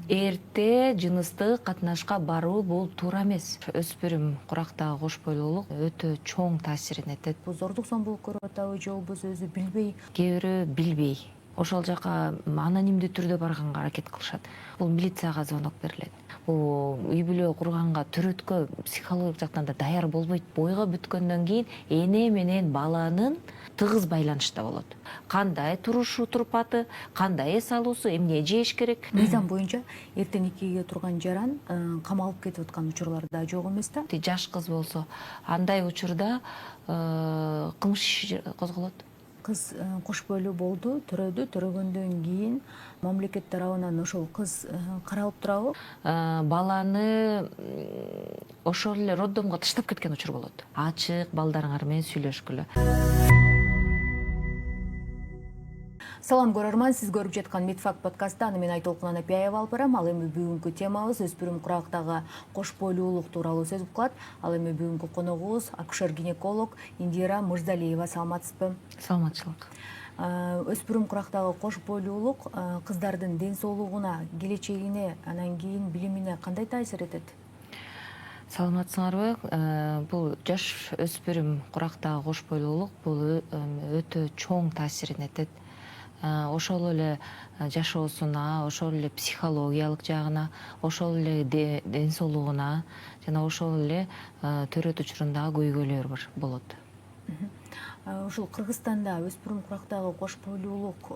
Эрте жыныстык катнашка баруу бул туура эмес. Өспүрүм курактагы кош бойлуулук өтө чоң таасирин этет. Бул зордук зомбулук көрүп атабы же болбосо өзү билбей? Кээ бирөө билбей ошол жака анонимдүү түрдө барганга аракет кылышат. Бул милицияга звонок берилет. Бул үй бүлө курганга төрөткө психологиялык жактан да даяр болбойт. Бойго бүткөндөн кийин эне менен баланын тыгыз байланышта болот. Кандай турушу турпаты, кандай эс алуусу, эмне жеш керек. Мыйзам боюнча эртең 2-ге турган жаран камалып кетип аткан учурлар да жок эмес да? Жаш кыз болсо андай учурда кылмыш иши козголот. Кыз кош бойлуу болду, төрөдү, төрөгөндөн кийин мамлекет тарабынан ошол кыз каралып турабы? Баланы ошол эле роддомго таштап кеткен учур болот. Ачык балдарыңар менен сүйлөшкүлө. Салам көрөрман, сиз көрүп жаткан Медфакт подкастта аны мен Айтолкун Анапияева алып барам. Ал эми бүгүнкү темабыз өспүрүм курактагы кош бойлуулук тууралуу сөз кылат. Ал эми бүгүнкү коногубуз акушер-гинеколог Индира Мырзалиева. Саламатсызбы? Саламатчылык. Өспүрүм курактагы кош бойлуулук кыздардын ден соолугуна, келечегине, анан кийин билимине кандай таасир этет? Саламатсыңарбы? Бул жаш өспүрүм курактагы кош бойлуулук бул өтө чоң таасирин этет. Ошол эле жашоосуна, ошол эле психологиялык жагына, ошол эле ден соолугуна жана ошол эле төрөт учурундагы көйгөйлөр болот. Ушул Кыргызстанда өспүрүм курактагы кош бойлуулук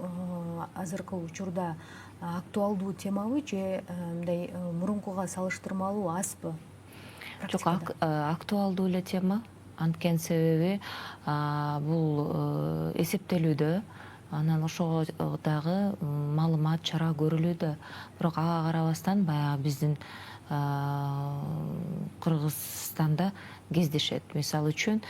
азыркы учурда актуалдуу темабы же мындай мурункуга салыштырмалуу азбы? Жок, актуалдуу эле тема. Анткени себеби бул эсептелүүдө, анан ошого дагы маалымат, чара көрүлүүдө. Бирок ага карабастан баягы биздин Кыргызстанда кездешет. Мисалы үчүн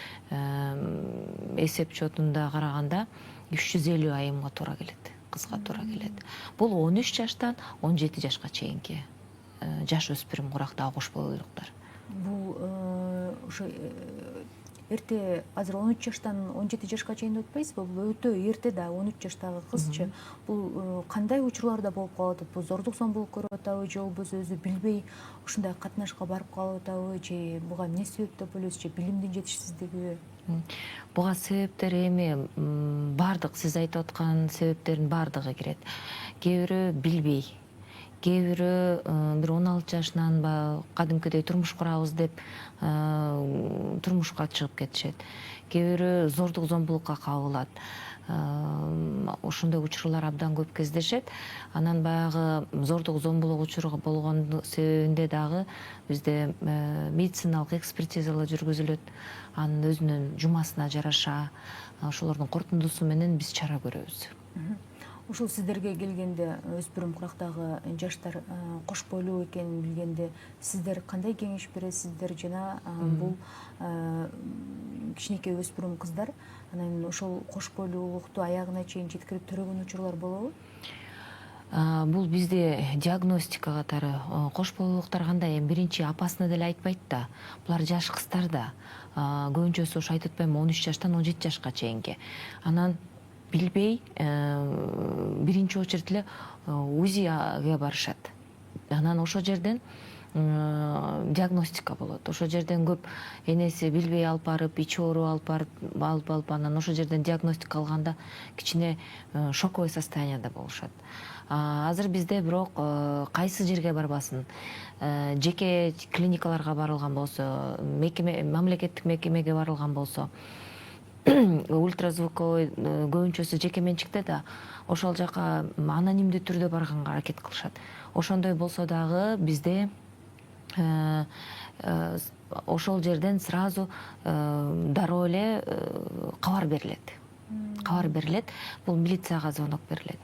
эсеп чотунда караганда 350 айымга туура келет, кызга туура келет. Бул 13 жаштан 17 жашка чейинки жаш өспүрүм курактагы кош бойлуулуктар. Бул ошо эрте азыр 13 жаштан 17 жашка чейин деп атпайсызбы? Бул өтө эрте да, 13 жаштагы кызчы. Бул кандай учурларда болуп калып атат? Бул зордук зомбулук көрүп атабы же болбосо өзү билбей ушундай катнашка барып калып атабы же буга эмне себеп деп ойлойсуз же билимдин жетишсиздигиби? Буга себептер эми бардык, сиз айтып аткан себептердин бардыгы кирет. Кээ бирөө билбей, кээ бирөө бир 16 жашынан кадимкидей турмуш курабыз деп турмушка чыгып кетишет. Кээ бирөө зордук зомбулукка кабылат. Ошондой учурлар абдан көп кездешет. Анан баягы зордук зомбулук учуру болгон себебинде дагы бизде медициналык экспертизалар жүргүзүлөт. Анын өзүнүн жумасына жараша ошолордун корутундусу менен биз чара көрөбүз. Ушул сиздерге келгенде өспүрүм курактагы жаштар кош бойлуу экенин билгенде сиздер кандай кеңеш бересиздер жана бул кичинекей өспүрүм кыздар анан ошол кош бойлуулукту аягына чейин жеткирип төрөгөн учурлар болобу? Бул бизде диагностика катары кош бойлуулуктар кандай, биринчи апасына деле айтпайт да. Булар жаш кыздар да. Көбүнчөсү ошо айтып атпаймынбы 13 жаштан 17 жашка чейинки. Анан билбей биринчи очередь эле УЗИге барышат. Анан ошол жерден диагностика болот. Ошол жерден көп энеси билбей алып барып, ичи оору алып барып, анан ошол жерден диагностика алганда кичине шоковый состоянияда болушат. Азыр бизде бирок кайсы жерге барбасын, жеке клиникаларга барылган болсо, мамлекеттик мекемеге барылган болсо, ультразвуковой көбүнчөсү жеке менчикте да, ошол жака анонимдүү түрдө барганга аракет кылышат. Ошондой болсо дагы бизде ошол жерден сразу дароо эле кабар берилет. Бул милицияга звонок берилет.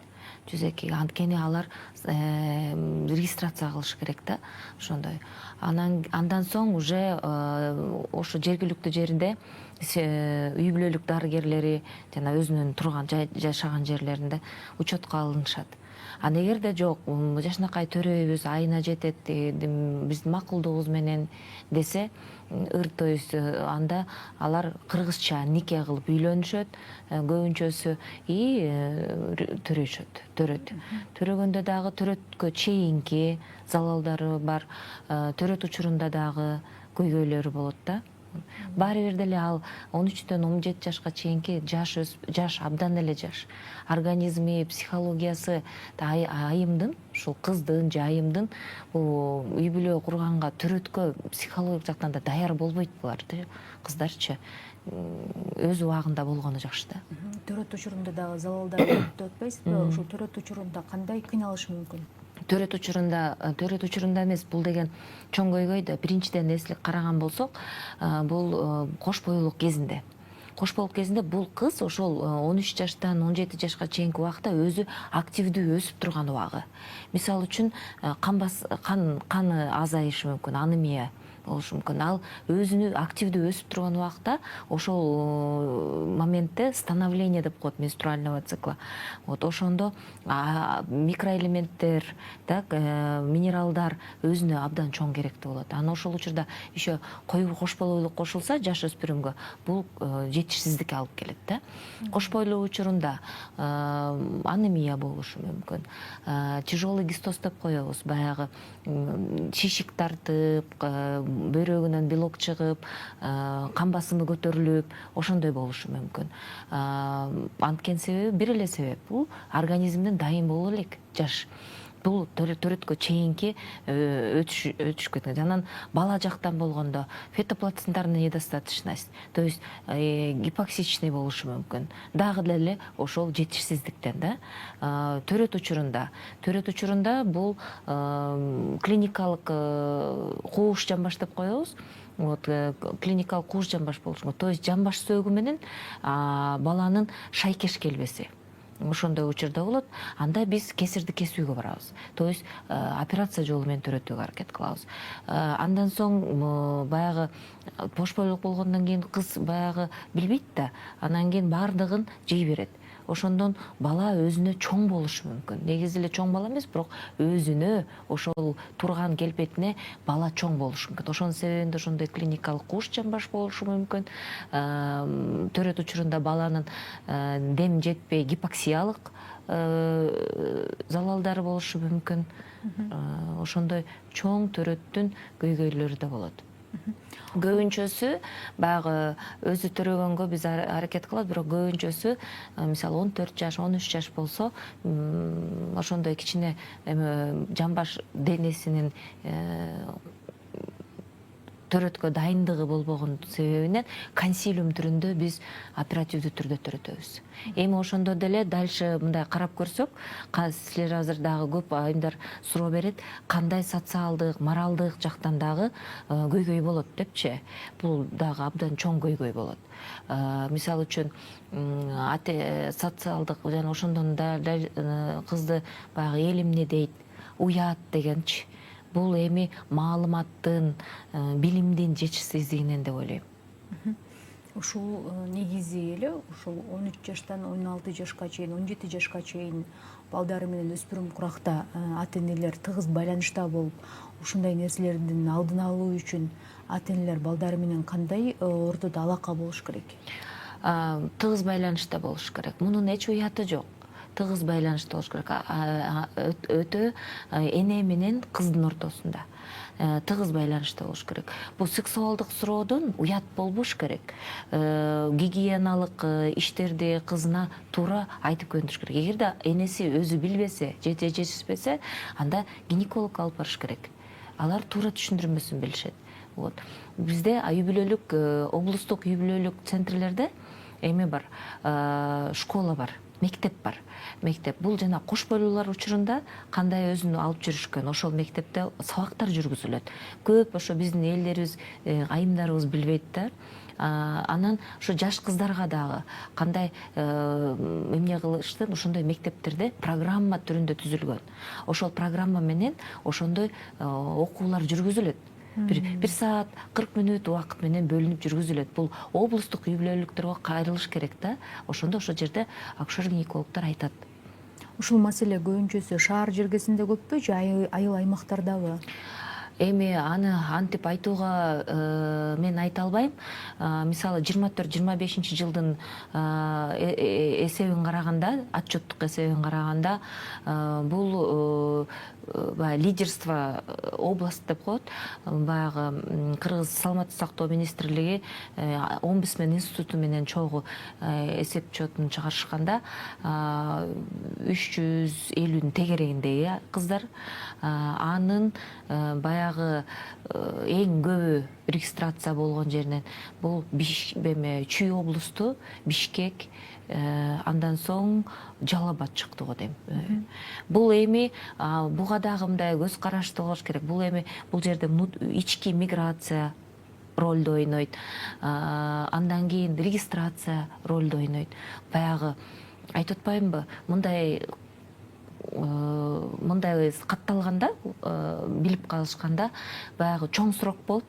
102, анткени алар регистрация кылыш керек да, ошондой. Андан соң уже ошо жергиликтүү жеринде үй бүлөлүк дарыгерлери жана өзүнүн турган жашаган жерлеринде учетко алынышат. Ана эгерде жок, жашынакай төрөйбүз, айына жетет, биздин макулдугубуз менен десе, то есть анда алар кыргызча нике кылып үйлөнүшөт, көбүнчөсү и төрөт. Төрөгөндө дагы төрөткө чейинки залалдары бар, төрөт учурунда дагы көйгөйлөрү болот да. Баары бир деле ал 13-төн 17 жашка чейинки жаш абдан эле жаш. Организми, психологиясы айымдын, ушул кыздын же айымдын бул үй бүлө курганга, төрөткө психологиялык жактан да даяр болбойт булар, кыздарчы. Өз убагында болгону жакшы да. Төрөт учурунда дагы залалдар болот деп атпайсызбы? Ошол төрөт учурунда кандай кыйналышы мүмкүн? Төрөт учурунда эмес, бул деген чоң көйгөй да. Биринчиден эслик караган болсок, бул кош бойлуулук кезинде. Кош бойлуулук кезинде бул кыз ошол 13 жаштан 17 жашка чейинки убакта өзү активдүү өсүп турган убагы. Мисалы үчүн каны азайышы мүмкүн, анемия болушу мүмкүн. Ал өзүнү активдүү өсүп турган убакта ошол моментте становление деп коет менструального цикла. Вот ошондо микроэлементтер, так, минералдар өзүнө абдан чоң керектүү болот. Аны ошол учурда еще кош бойлуулук кошулса жаш өспүрүмгө, бул жетишсиздикке алып келет да. Кош бойлуу учурунда анемия болушу мүмкүн. Тяжелый гистоз деп коебуз, баягы шишик тартып, бөйрөгүнөн белок чыгып, кан басымы көтөрүлүп, ошондой болушу мүмкүн. Анткени себеби бир эле себеп, бул организмдин дайын болуу элек жаш. Бул төрөткө чейинки өтүш кеткен. Анан бала жактан болгондо фетоплацентарная недостаточность, то есть гипоксичный болушу мүмкүн. Дагы деле ошол жетишсиздиктен да. Төрөт учурунда бул клиникалык кууш жамбаш деп коебуз. Вот клиникалык кууш жамбаш болушу мүмкүн. То есть жамбаш сөөгү менен баланын шайкеш келбеси. Ошондой учурда болот. Анда биз кесирди кесүүгө барабыз. То есть операция жолу менен төрөтүүгө аракет кылабыз. Андан соң баягы кош бойлуулук болгондон кийин кыз баягы билбейт да, анан кийин баардыгын жей берет. Ошондон бала өзүнө чоң болушу мүмкүн. Негизи эле чоң бала эмес, бирок өзүнө ошол турган келбетине бала чоң болушу мүмкүн. Ошонун себебинде ошондой клиникалык кууш жамбаш болушу мүмкүн. Төрөт учурунда баланын дем жетпей гипоксиялык залалдары болушу мүмкүн. Ошондой чоң төрөттүн көйгөйлөрү да болот. Көбүнчөсү баягы өзү төрөгөнгө биз аракет кылат, бирок көбүнчөсү мисалы 14 жаш, 13 жаш болсо, ошондой кичине жамбаш денесинин төрөткө дайындыгы болбогон себебинен консилиум түрүндө биз оперативдүү түрдө төрөтөбүз. Эми ошондо деле дальше мындай карап көрсөк, силер азыр дагы көп айымдар суроо берет, кандай социалдык, моралдык жактан дагы көйгөй болот депчи. Бул дагы абдан чоң көйгөй болот. Мисалы үчүн социалдык жана ошондон да кызды баягы эл эмне дейт, уят дегенчи. Бул эми маалыматтын, билимдин жетишсиздигинен деп ойлойм. Ушул негизи эле ушул 13 жаштан 16 жашка чейин, 17 жашка чейин балдары менен өспүрүм куракта ата-энелер тыгыз байланышта болуп, ушундай нерселердин алдын алуу үчүн ата-энелер балдары менен кандай ортодо алака болуш керек? Тыгыз байланышта болуш керек. Мунун эч уяты жок. Тыгыз байланышта болуш керек. Өтө эне менен кыздын ортосунда тыгыз байланышта болуш керек. Бул сексуалдык суроодон уят болбош керек. Гигиеналык иштерди кызына туура айтып көндүрүш керек. Эгерде энеси өзү билбесе, жетишпесе, анда гинеколог алып барыш керек. Алар туура түшүндүрмөсүн билишет. Вот. Бизде үй бүлөлүк облустук үй бүлөлүк центрлерде эме бар, школа бар, мектеп бар. Мектеп бул жана кош бойлуулар учурунда кандай өзүн алып жүрүшкөн, ошол мектепте сабактар жүргүзүлөт. Көп ошо биздин элдерибиз, айымдарыбыз билбейт да. Анан ошо жаш кыздарга дагы кандай эмне кылыштын, ошондой мектептерде программа түрүндө түзүлгөн. Ошол программа менен ошондой окуулар жүргүзүлөт. Бир саат 40 мүнөт убакыт менен бөлүнүп жүргүзүлөт. Бул облустук үй бүлөлүктөргө кайрылыш керек да. Ошондо ошол жерде акушер-гинекологдор айтат. Ушул маселе көбүнчөсү шаар жергесинде көппү же айыл аймактардабы? Эми аны антип айтууга мен айта албайм. Мисалы 24-25 жылдын эсебин караганда, отчеттук эсебин караганда, бул баягы лидерство область деп коет. Баягы Кыргыз саламаттык сактоо министрлиги омбудсмен институту менен чогуу эсеп чотун чыгарышканда 350-дин тегерегиндеги кыздар, анын баягы эң көбү регистрация болгон жеринен бул Чүй облусту, Бишкек, андан соң Жалал Абад чыкты го дейм. Бул эми буга дагы мындай көз карашты болуш керек. Бул эми бул жерде ички миграция ролду ойнойт. Андан кийин регистрация ролду ойнойт. Баягы айтып атпаймынбы, мындай катталганда, билип калышканда, баягы чоң срок болуп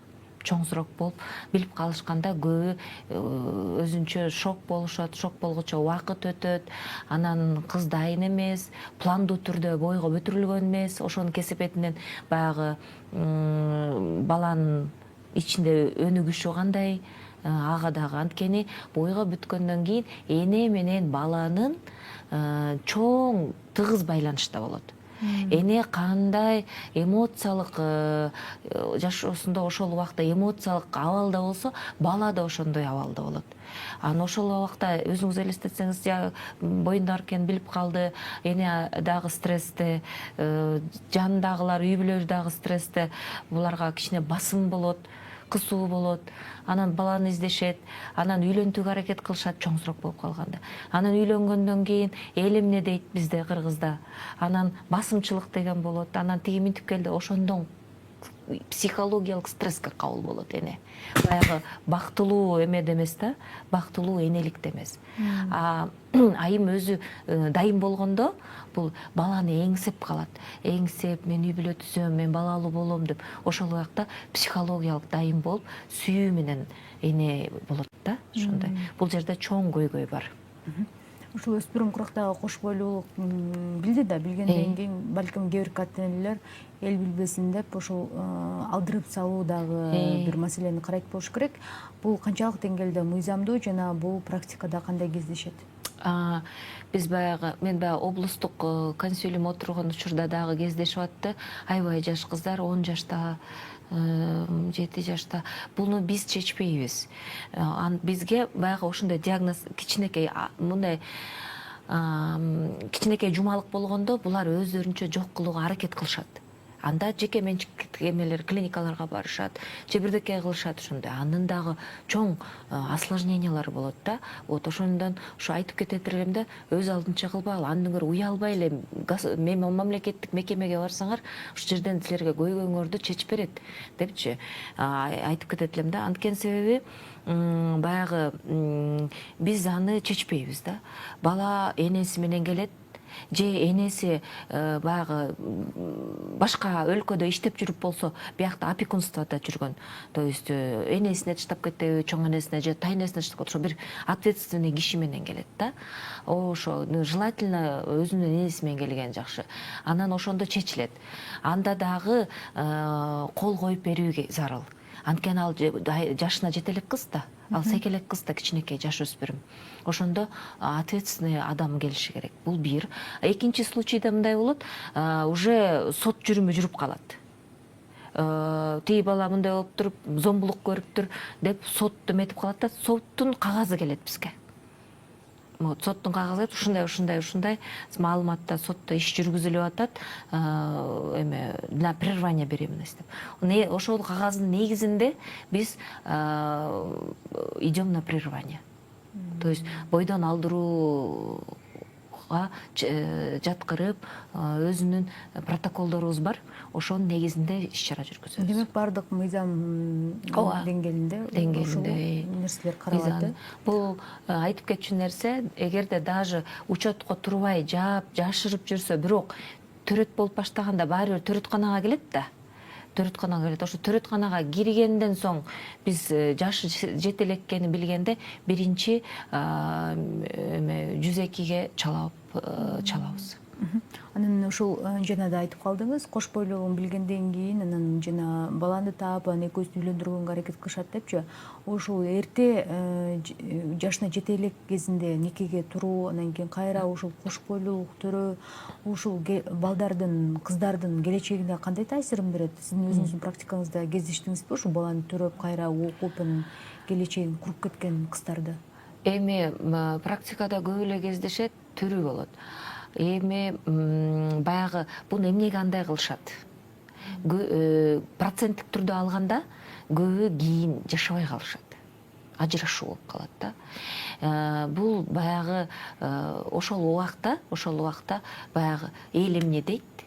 билип калышканда көбү өзүнчө шок болушат, шок болгучу убакыт өтөт, анан кыз дайын эмес, пландуу түрдө бойго көтөрүлгөн эмес, ошонун кесепетинен баягы баланын ичинде өнүгүшү кандай, ага дагы анткени бойго бүткөндөн кийин эне менен баланын чоң тыгыз байланышта болот. Эне кандай эмоциялык жашоосунда ошол убакта эмоциялык абалда болсо, бала да ошондой абалда болот. Анан ошол убакта өзүңүз элестетсеңиз, боюнда экенин билип калды, эне дагы стрессте, жанындагылар, үй бүлөлөр дагы стрессте, буларга кичине басым болот, кысуу болот, анан баланы издешет, анан үйлөнтүүгө аракет кылышат чоң срок болуп калганда. Анан үйлөнгөндөн кийин эл эмне дейт бизде Кыргызда, анан басымчылык деген болот, анан тиги минтип келди, ошондон психологиялык стресске кабыл болот эне. Баягы бактылуу эмеде эмес да, бактылуу энеликте эмес. Айым өзү дайым болгондо бул баланы эңсеп калат. Эңсеп, мен үй бүлө түзөм, мен балалуу болом деп, ошол убакта психологиялык дайым болуп, сүйүү менен эне болот да, ошондой. Бул жерде чоң көйгөй бар. Ушул өспүрүм курактагы кош бойлуулук билди да, билгенден кийин балким кээ бир ата-энелер эл билбесин деп ошол алдырып салуу дагы бир маселени карайт болуш керек. Бул канчалык деңгээлде мыйзамдуу жана бул практикада кандай кездешет? Биз мен баягы облустук консилиум отурган учурда дагы кездешип атты. Аябай жаш кыздар, 10 жашта, 7 жашта. Буну биз чечпейбиз. Бизге баягы ошондой диагноз кичинекей, мындай кичинекей жумалык болгондо булар өздөрүнчө жок кылууга аракет кылышат. Анда жеке менчик эмелер, клиникаларга барышат, же бирдеке кылышат ошондой. Анын дагы чоң осложнениялары болот да. Вот ошондон ушу айтып кетет элем да, өз алдынча кылбагыла, андан көрө уялбай эле мамлекеттик мекемеге барсаңар, ушул жерден силерге көйгөйүңөрдү чечип берет депчи айтып кетет элем да. Анткени себеби баягы биз аны чечпейбиз да. Бала энеси менен келет, же энеси баягы башка өлкөдө иштеп жүрүп болсо, биякта опекунствода жүргөн, то есть энесине таштап кетеби, чоң энесине же тайнесине таштап кетип, ошо бир ответственный киши менен келет да. Ошо желательно өзүнүн энеси менен келген жакшы. Анан ошондо чечилет. Анда дагы кол коюп берүү зарыл. Анткени ал жашына жете элек кыз да, ал секелек кыз да, кичинекей жаш өспүрүм. Ошондо ответственный адам келиши керек. Бул бир. Экинчи случайда мындай болот, уже сот жүрүмү жүрүп калат. Тиги бала мындай болуп туруп, зомбулук көрүптүр деп сот эметип калат да, соттун кагазы келет бизге. Соттун кагазы ушундай маалыматта сотто иш жүргүзүлүп атат, на прерывание беременности деп. Ошол кагаздын негизинде биз идем на прерывание. То есть бойдон алдырууга жаткырып, өзүнүн протоколдорубуз бар. Ошонун негизинде иш-чара жүргүзөбүз. Демек бардык мыйзам деңгээлинде нерселер каралат. Бул айтып кетчү нерсе, эгерде даже учетко турбай жашырып жүрсө, бирок төрөт болуп баштаганда баары бир төрөтканага келет да. Ошо төрөтканага киргенден соң биз жашы жете элеккенин билгенде биринчи 102-ге чалабыз. Анан ушул жана да айтып калдыңыз, кош бойлуулугун билгенден кийин анан жана баланы таап, анан экөөсүн үйлөндүргөнгө аракет кылышат депчи. Ушул эрте жашына жете элек кезинде никеге туруу, анан кийин кайра ушул кош бойлуулук төрөө ушул балдардын, кыздардын келечегине кандай таасирин берет? Сиздин өзүңүздүн практикаңызда кездештиңизби ушул баланы төрөп кайра окуп, анан келечегин куруп кеткен кыздарды? Эми практикада көп эле кездешет, түрү болот. Эми баягы буну эмнеге андай кылышат? Проценттик түрдө алганда көбү кийин жашабай калышат. Ажырашуу болуп калат да. Бул баягы ошол убакта баягы эл эмне дейт?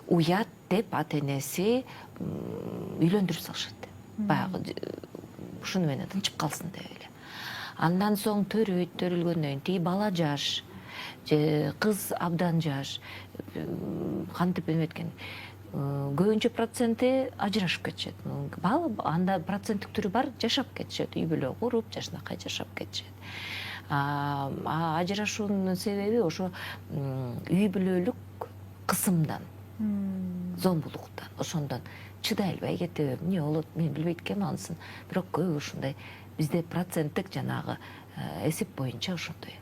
Уят деп ата энеси үйлөндүрүп салышат. Баягы ушуну менен тынчып калсын деп эле. Андан соң төрүлгөндөн кийин бала жаш, кыз абдан жаш, кантип эметкен, көбүнчө проценти ажырашып кетишет. Анда проценттик түрү бар, жашап кетишет, үй бүлө куруп, жашынакай жашап кетишет. Ажырашуунун себеби ошо үй бүлөлүк кысымдан, зомбулуктан, ошондон чыдай албай кетип, эмне болот, мен билбейт экенмин анысын. Бирок көбү ушундай бизде проценттик жанагы эсеп боюнча ошондой.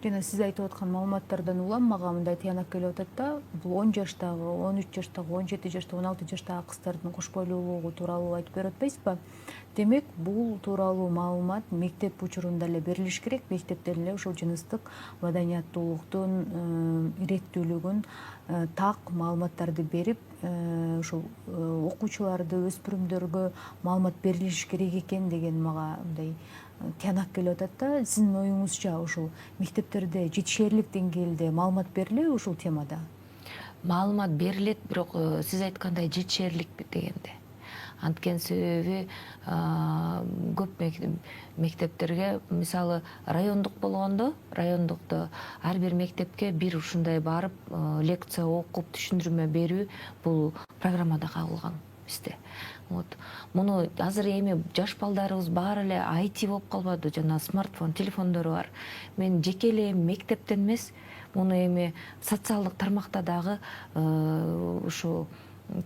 Жана сиз айтып аткан маалыматтардан улам мага мындай тыянак келип атат да, бул 10 жаштагы, 13 жаштагы, 17 жаштагы, 16 жаштагы кыздардын кош бойлуулугу тууралуу айтып берип атпайсызбы? Демек, бул тууралуу маалымат мектеп учурунда эле берилиш керек, мектептен эле ушул жыныстык маданияттуулуктун иреттүүлүгүн так маалыматтарды берип, ушул окуучуларды, өспүрүмдөргө маалымат берилиш керек экен деген мага мындай тыянак келип атат да. Сиздин оюңузча ушул мектептерде жетишээрлик деңгээлде маалымат берилеби ушул темада? Маалымат берилет, бирок сиз айткандай жетишээрлик дегенде. Анткени себеби көп мектептерге, мисалы райондук болгондо, райондукта ар бир мектепке бир ушундай барып лекция окуп, түшүндүрмө берүү бул программада кагылган бизде. Муну азыр эми жаш балдарыбыз баары эле IT болуп калбады, жана смартфон, телефондору бар. Мен жеке эле мектептен эмес, муну эми социалдык тармакта дагы ушу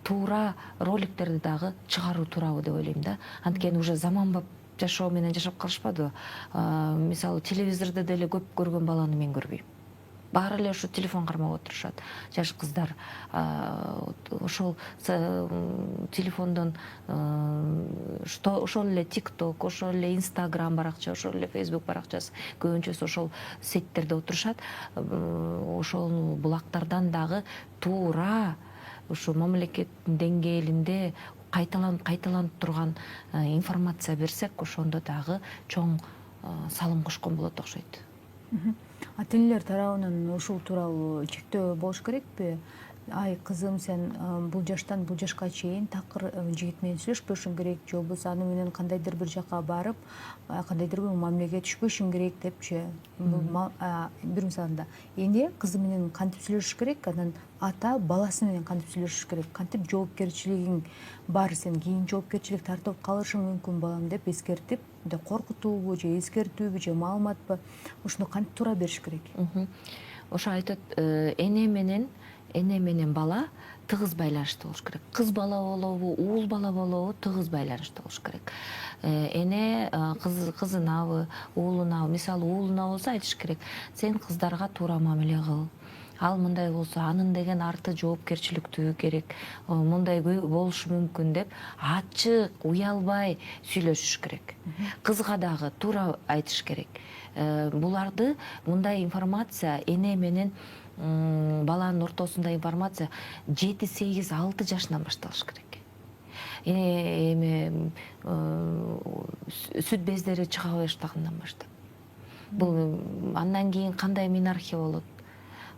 туура роликтерди дагы чыгаруу туурабы деп ойлойм да. Анткени уже заманбап жашоо менен жашап калышпадыбы? Мисалы телевизордо деле көп көргөн баланы мен көрбөйм. Баары эле ушу телефон кармап отурушат. Жаш кыздар ошол телефондон ошол эле TikTok, ошол эле Instagram баракча, ошол эле Facebook баракчасы, көбүнчөсү ошол сеттерде отурушат. Ошол булактардан дагы туура ушу мамлекеттин деңгээлинде кайталанып турган информация берсек, ошондо дагы чоң салым кошкон болот окшойт. Ата энелер тарабынан ушул тууралуу чектөө болуш керекпи? Ай кызым, сен бул жаштан бул жашка чейин такыр жигит менен сүйлөшпөшүң керек, же болбосо аны менен кандайдыр бир жака барып, кандайдыр бир мамилеге түшпөшүң керек депчи. Бир мисалында эне кызы менен кантип сүйлөшүш керек, анан ата баласы менен кантип сүйлөшүш керек, кантип жоопкерчилигиң бар, сен кийин жоопкерчилик тартып калышың мүмкүн балам деп эскертип, коркутуубу же эскертүүбү же маалыматпы, ушуну кантип туура бериш керек? Ошо айтат, эне менен бала тыгыз байланышта болуш керек. Кыз бала болобу, уул бала болобу, тыгыз байланышта болуш керек. Эне кызынабы, уулунабы, мисалы уулуна болсо айтыш керек, сен кыздарга туура мамиле кыл. Ал мындай болсо, анын деген арты жоопкерчиликтүү керек, мындай болушу мүмкүн деп ачык, уялбай сүйлөшүш керек. Кызга дагы туура айтыш керек. Буларды мындай информация эне менен баланын ортосунда информация 7-8-6 жашынан башталыш керек. Эми сүт бездери чыга баштагандан баштап. Бул андан кийин кандай менархия болот?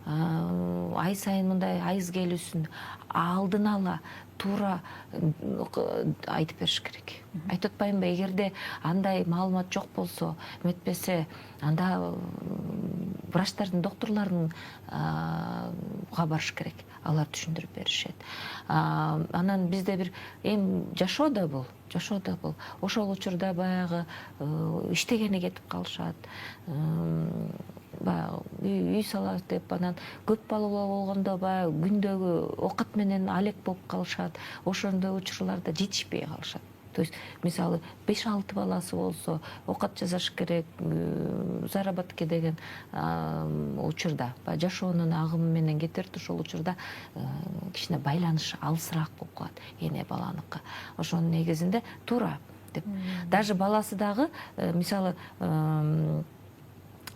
Ай сайын мындай айыз келүүсүн алдын ала туура айтып бериш керек. Айтып атпаймынбы, эгерде андай маалымат жок болсо, эметпесе, анда врачтардын, доктурлардын барыш керек. Алар түшүндүрүп беришет. Анан бизде бир жашоо да бул. Ошол учурда баягы иштегени кетип калышат. үй салабыз деп анан көп балалуу болгондо баягы күндөгү оокат менен алек болуп калышат, ошондой учурларда жетишпей калышат. То есть мисалы 5-6 баласы болсо оокат жасаш керек, заработки деген учурда баягы жашоонун агымы менен кетет, ошол учурда кичине байланыш алысыраак болуп калат эне баланыкы. Ошонун негизинде туура деп. Даже баласы дагы мисалы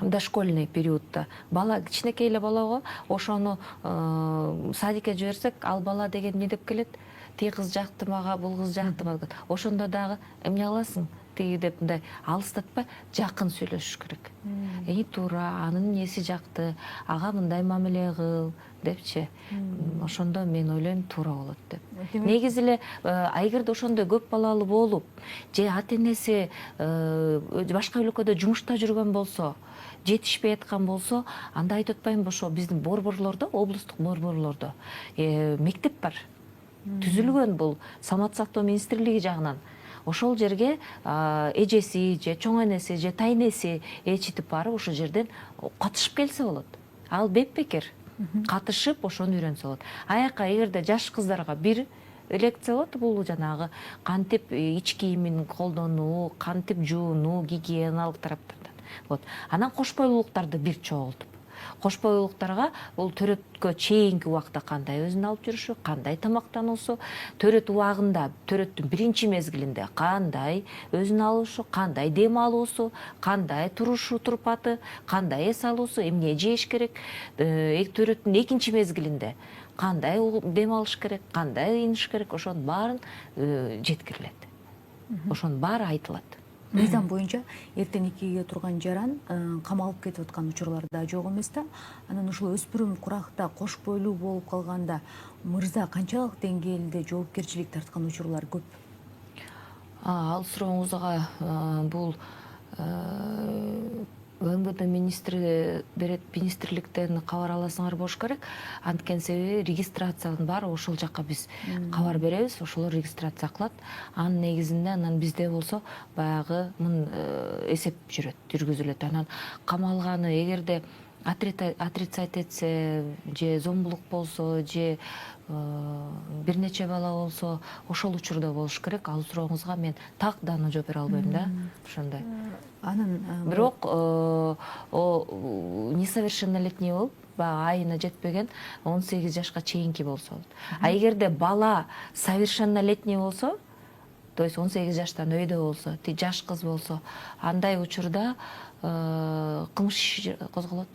дошкольный периодта бала кичинекей эле бала го, ошону садикке жиберсек, ал бала деген эмне деп келет? Тиги кыз жакты мага, бул кыз жакты мага. Ошондо дагы эмне кыласың? Тиги деп мындай алыстатпай, жакын сөйлөшүш керек. Туура, анын эмеси жакты, ага мындай мамиле кыл депчи. Ошондо мен ойлойм туура болот деп. Негизи эле эгерде ошондой көп балалуу болуп, же ата энеси башка өлкөдө жумушта жүргөн болсо, жетишпей аткан болсо, анда айтып атпаймынбы, ошо биздин борборлордо, облустук борборлордо мектеп бар. Түзүлгөн бул саламаттык сактоо министрлиги жагынан. Ошол жерге эжеси же чоң энеси же тайнеси ээрчитип барып ошол жерден катышып келсе болот. Ал бепбекер катышып ошону үйрөнсө болот. Аяка эгерде жаш кыздарга бир лекция болот, бул жанагы кантип ич кийимин колдонуу, кантип жуунуу, гигиеналык тараптардан. Вот. Анан кош бойлуулуктарды бир чогултуп, кош бойлуулуктарга бул төрөткө чейинки убакта кандай өзүн алып жүрүшү, кандай тамактануусу, төрөт убагында, төрөттүн биринчи мезгилинде кандай өзүн алышы, кандай дем алуусу, кандай турушу турпаты, кандай эс алуусу, эмне жеш керек, төрөттүн экинчи мезгилинде кандай дем алыш керек, кандай иныш керек, ошонун баарын жеткирилет. Ошонун баары айтылат. Мыйзам боюнча эртең 2-ге турган жаран камалып кетип аткан учурлар да жок эмес да. Анан ушул өспүрүм куракта кош бойлуу болуп калганда мырза канчалык деңгээлде жоопкерчилик тарткан учурлар көп? Ал сурооңузга бул МВД министри берет, министрликтен кабар аласыңар болуш керек. Анткени себеби регистрациянын баары ошол жакка биз кабар беребиз, ошолор регистрация кылат. Анын негизинде анан бизде болсо баягы эсеп жүргүзүлөт. Анан камалганы эгерде отрицать этсе, же зомбулук болсо, же бир нече бала болсо, ошол учурда болуш керек. Ал сурооңузга мен так даны жооп бере албайм да, ошондой. Анан Бирок несовершеннолетний болуп, баягы айына жетпеген 18 жашка чейинки болсо болот. А эгерде бала совершеннолетний болсо, то есть 18 жаштан өйдө болсо, жаш кыз болсо, андай учурда кылмыш иши козголот.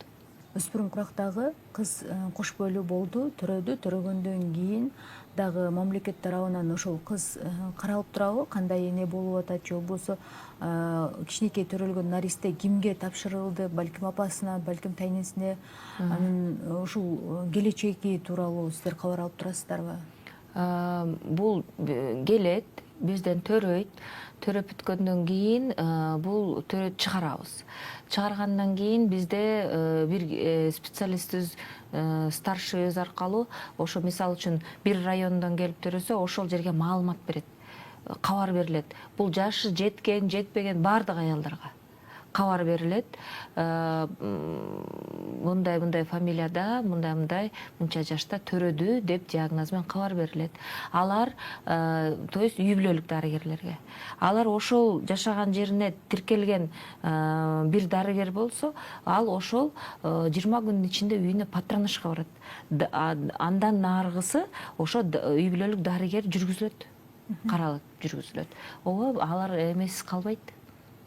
өспүрүм курактагы кыз кош бойлуу болду, төрөгөндөн кийин дагы мамлекет тарабынан ошол кыз каралып турабы, кандай эне болуп атат, же болбосо кичинекей төрөлгөн наристе кимге тапшырылды, балким апасына, балким тайнесине, анын ушул келечеги тууралуу сиздер кабар алып турасыздарбы? Бул келет, бизден төрөйт. Төрөп бүткөндөн кийин бул төрөт чыгарабыз. Чыгаргандан кийин бизде бир специалистибиз, старшийыбыз аркылуу, ошо мисалы үчүн бир райондон келип төрөсө, ошол жерге маалымат берет, кабар берилет. Бул жашы жеткен, жетпеген баардык аялдарга кабар берилет. Мындай фамилияда, мынча жашта төрөдү деп диагноз менен кабар берилет. Алар, то есть үй бүлөлүк дарыгерлерге. Алар ошол жашаган жерине тиркелген бир дарыгер болсо, ал ошол 20 күндүн ичинде үйүнө патронажга барат. Андан наргысы ошо үй бүлөлүк дарыгер жүргүзүлөт, каралып жүргүзүлөт. Ооба, алар эмесиз калбайт.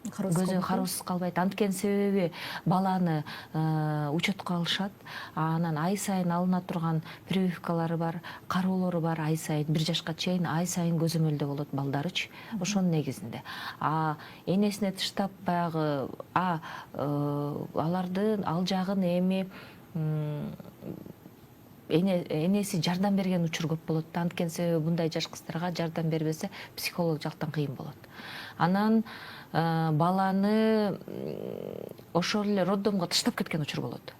Көзү кароосуз калбайт. Анткени себеби баланы учетко алышат. Анан ай сайын алына турган прививкалары бар, кароолору бар, ай сайын 1 жашка чейин ай сайын көзөмөлдө болот балдарычы. Ошонун негизинде. Энесине тыштап баягы алардын ал жагын эми энеси жардам берген учур көп болот. Анткени себеби мындай жаш кыздарга жардам бербесе психолог жактан кыйын болот. Анан баланы ошол эле роддомго тыштап кеткен учур болот.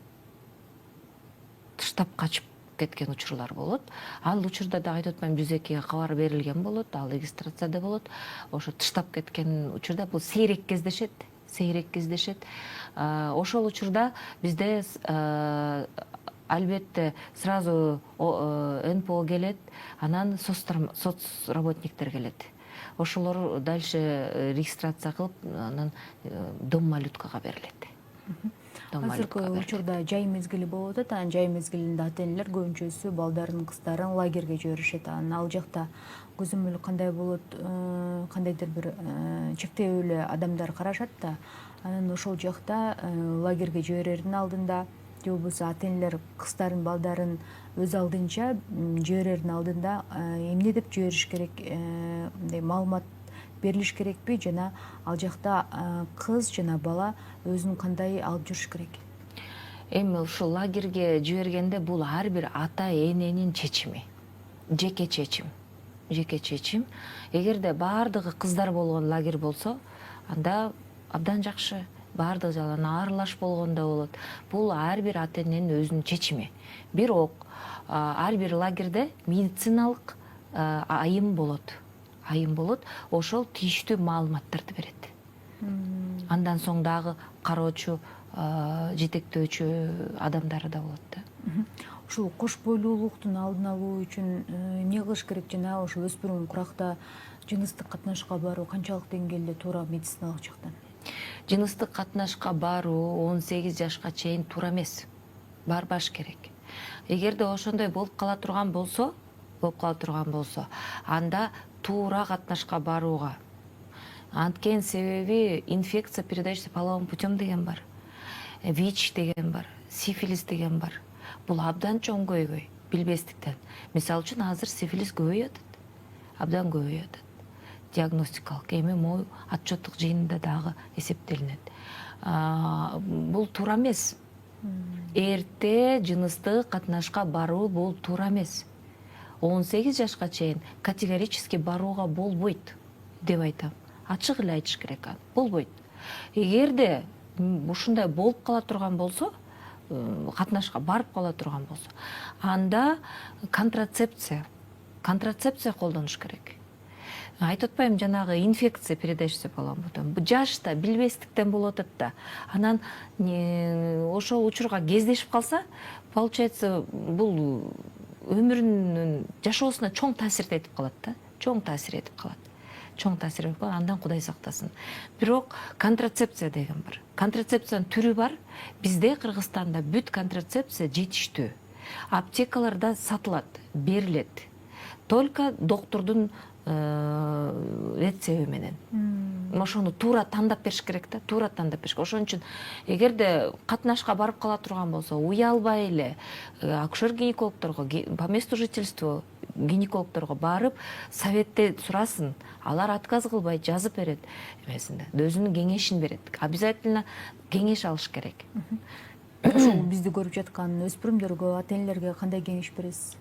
Тыштап качып кеткен учурлар болот. Ал учурда да айтып атпайм, 102-ге кабар берилген болот, ал регистрацияда болот. Ошо тыштап кеткен учурда бул сейрек кездешет. сейрек кездешет. Ошол учурда бизде албетте сразу НПО келет, анан соцработниктер келет. Ошолор дальше регистрация кылып, анан дом малюткага берилет. Азыркы учурда жай мезгили болуп атат. Анан жай мезгилинде ата-энелер көбүнчөсү балдарын, кыздарын лагерге жиберишет. Анан ал жакта көзөмөл кандай болот, кандайдыр бир чектөө эле адамдар карашат да. Анан ошол жакта лагерге жиберердин алдында же болбосо ата-энелер кыздарын, балдарын өз алдынча жиберердин алдында эмне деп жибериш керек, мындай маалымат берилиш керекпи, жана ал жакта кыз жана бала өзүн кандай алып жүрүш керек? Эми ушул лагерге жибергенде бул ар бир ата эненин чечими. Жеке чечим. Эгерде баардыгы кыздар болгон лагерь болсо, анда абдан жакшы. Баардыгы жалаң аралаш болгондо болот. Бул ар бир ата эненин өзүнүн чечими. Бирок ар бир лагерде медициналык айым болот. Ошол тийиштүү маалыматтарды берет. Андан соң дагы кароочу, жетектөөчү адамдары да болот да. Ушул кош бойлуулуктун алдын алуу үчүн эмне кылыш керек? Жана ошол өспүрүм куракта жыныстык катнашка баруу канчалык деңгээлде туура медициналык жактан? Жыныстык катнашка баруу 18 жашка чейин туура эмес. Барбаш керек. Эгерде ошондой болуп кала турган болсо, анда туура катнашка барууга. Анткени себеби инфекция, передающаяся половым путем деген бар. ВИЧ деген бар, сифилис деген бар. Бул абдан чоң көйгөй, билбестиктен. Мисалы үчүн азыр сифилис көбөйүп атат. Абдан көбөйүп атат. Диагностикалык эми могу отчеттук жыйынында дагы эсептелинет. Бул туура эмес. Эрте жыныстык катнашка баруу бул туура эмес. 18 жашка чейин категорически барууга болбойт деп айтам. Ачык эле айтыш керек. Болбойт. Эгерде ушундай болуп кала турган болсо, катнашка барып кала турган болсо, анда контрацепция колдонуш керек. Айтып атпайм, жанагы инфекция, передающаяся половым путем. Жашта билбестиктен болуп атат да. Анан ошол учурга кездешип калса, получается, бул өмүрүнүн жашоосуна чоң таасир этип калат да. Чоң таасир этип калат. Андан Кудай сактасын. Бирок контрацепция деген бар. Контрацепциянын түрү бар. Бизде Кыргызстанда бүт контрацепция жетиштүү. Аптекаларда сатылат, берилет. Только доктордун рецеби менен. Ошону туура тандап бериш керек да, Ошон үчүн эгерде катнашка барып кала турган болсо, уялбай эле акушер-гинекологторго, по месту жительства гинекологторго барып, советте сурасын. Алар отказ кылбай жазып берет эмесинде. Өзүнүн кеңешин берет. Обязательно кеңеш алыш керек. Ошол бизди көрүп жаткан өспүрүмдөргө, ата-энелерге кандай кеңеш бересиз?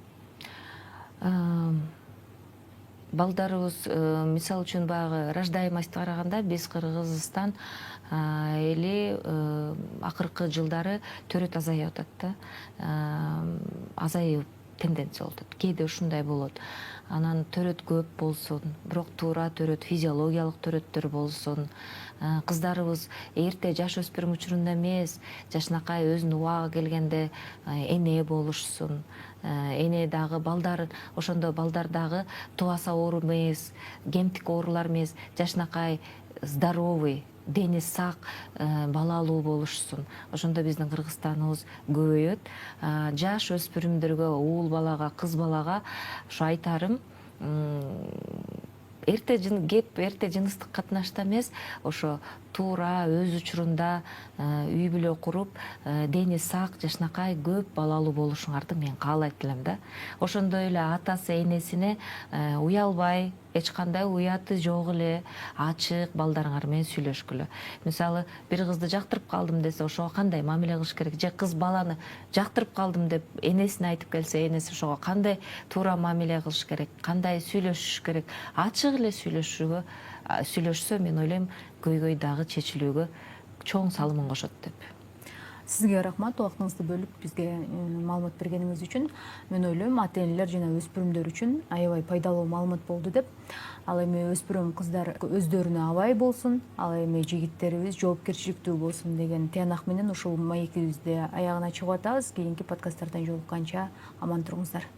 Балдарыбыз, мисалы үчүн баягы рождаемость караганда биз Кыргызстан эли акыркы жылдары төрөт азайып атат да. Азайып тенденция болуп атат. Кээде ушундай болот. Анан төрөт көп болсун, бирок туура төрөт, физиологиялык төрөттөр болсун. Кыздарыбыз эрте жаш өспүрүм учурунда эмес, жашынакай өзүнүн убагы келгенде эне болушсун. Эне дагы балдарын, ошондо балдар дагы тубаса оору эмес, кемтик оорулар эмес, жашынакай здоровый, дени сак, балалуу болушсун. Ошондо биздин Кыргызстаныбыз көбөйөт. Жаш өспүрүмдөргө, уул балага, кыз балага ушу айтарым, эрте жыныстык катнашта эмес, ошо туура өз учурунда үй бүлө куруп, дени сак, жашынакай көп балалуу болушуңарды мен каалайт элем да. Ошондой эле атасы энесине уялбай, эч кандай уяты жок эле ачык балдарыңар менен сүйлөшкүлө. Мисалы, бир кызды жактырып калдым десе, ошого кандай мамиле кылыш керек? Же кыз баланы жактырып калдым деп энесине айтып келсе, энеси ошого кандай туура мамиле кылыш керек? Кандай сүйлөшүш керек? Ачык эле сүйлөшсө, мен ойлойм, көйгөй дагы чечилүүгө чоң салымын кошот деп. Сизге рахмат, убактыңызды бөлүп бизге маалымат бергениңиз үчүн. Мен ойлойм, ата энелер жана өспүрүмдөр үчүн аябай пайдалуу маалымат болду деп. Ал эми өспүрүм кыздар өздөрүнө абай болсун, ал эми жигиттерибиз жоопкерчиликтүү болсун деген тыянак менен ушул маекибизди аягына чыгып атабыз. Кийинки подкасттардан жолукканча аман туруңуздар.